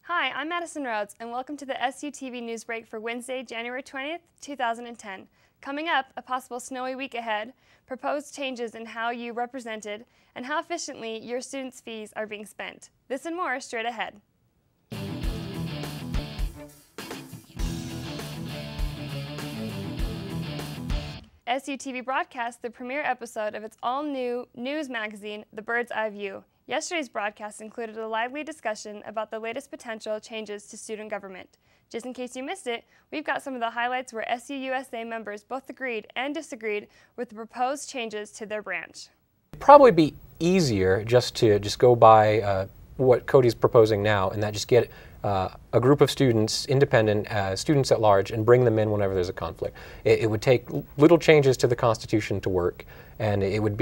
Hi, I'm Madison Rhodes, and welcome to the SUTV News Break for Wednesday, January 20th, 2010. Coming up, a possible snowy week ahead, proposed changes in how you represented, and how efficiently your students' fees are being spent. This and more straight ahead. SUTV broadcast the premiere episode of its all-new news magazine, The Bird's Eye View. Yesterday's broadcast included a lively discussion about the latest potential changes to student government. Just in case you missed it, we've got some of the highlights where SUUSA members both agreed and disagreed with the proposed changes to their branch. It'd probably be easier just to go by what Cody's proposing now, and that just get a group of students, independent students at large, and bring them in whenever there's a conflict. It would take little changes to the Constitution to work, and it would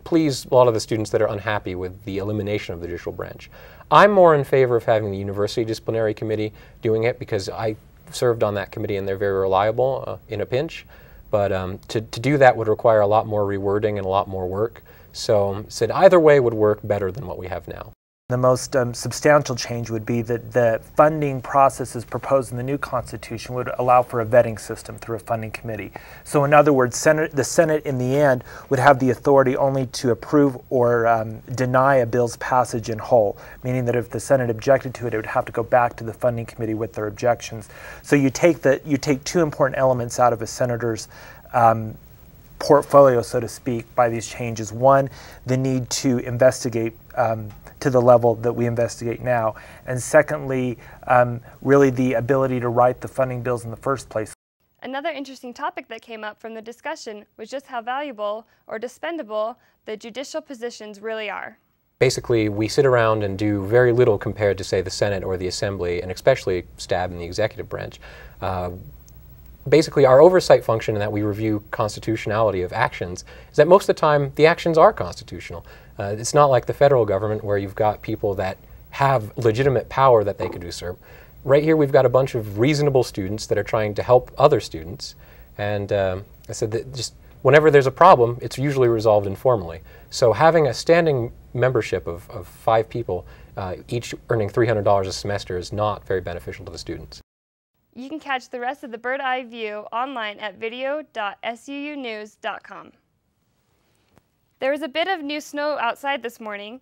please a lot of the students that are unhappy with the elimination of the judicial branch. I'm more in favor of having the University Disciplinary Committee doing it because I served on that committee and they're very reliable in a pinch. But to do that would require a lot more rewording and a lot more work. So said either way would work better than what we have now. The most substantial change would be that the funding processes proposed in the new Constitution would allow for a vetting system through a funding committee. So in other words, the Senate in the end would have the authority only to approve or deny a bill's passage in whole, meaning that if the Senate objected to it, it would have to go back to the funding committee with their objections. So you take two important elements out of a senator's portfolio, so to speak, by these changes. One, the need to investigate to the level that we investigate now, and secondly, really the ability to write the funding bills in the first place. Another interesting topic that came up from the discussion was just how valuable or dispendable the judicial positions really are. Basically, we sit around and do very little compared to, say, the Senate or the Assembly, and especially stab in the executive branch. Basically, our oversight function in that we review constitutionality of actions is that most of the time the actions are constitutional. It's not like the federal government where you've got people that have legitimate power that they could usurp. Right here we've got a bunch of reasonable students that are trying to help other students, and I said that just whenever there's a problem, it's usually resolved informally. So having a standing membership of 5 people, each earning $300 a semester, is not very beneficial to the students. You can catch the rest of the Bird Eye View online at video.suunews.com. There was a bit of new snow outside this morning.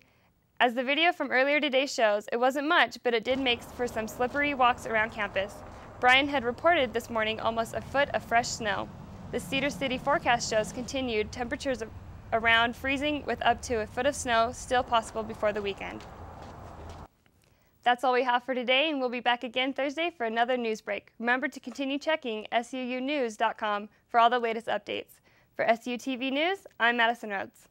As the video from earlier today shows, it wasn't much, but it did make for some slippery walks around campus. Brian had reported this morning almost a foot of fresh snow. The Cedar City forecast shows continued temperatures around freezing with up to a foot of snow still possible before the weekend. That's all we have for today, and we'll be back again Thursday for another news break. Remember to continue checking SUUnews.com for all the latest updates. For SUTV News, I'm Madison Rhodes.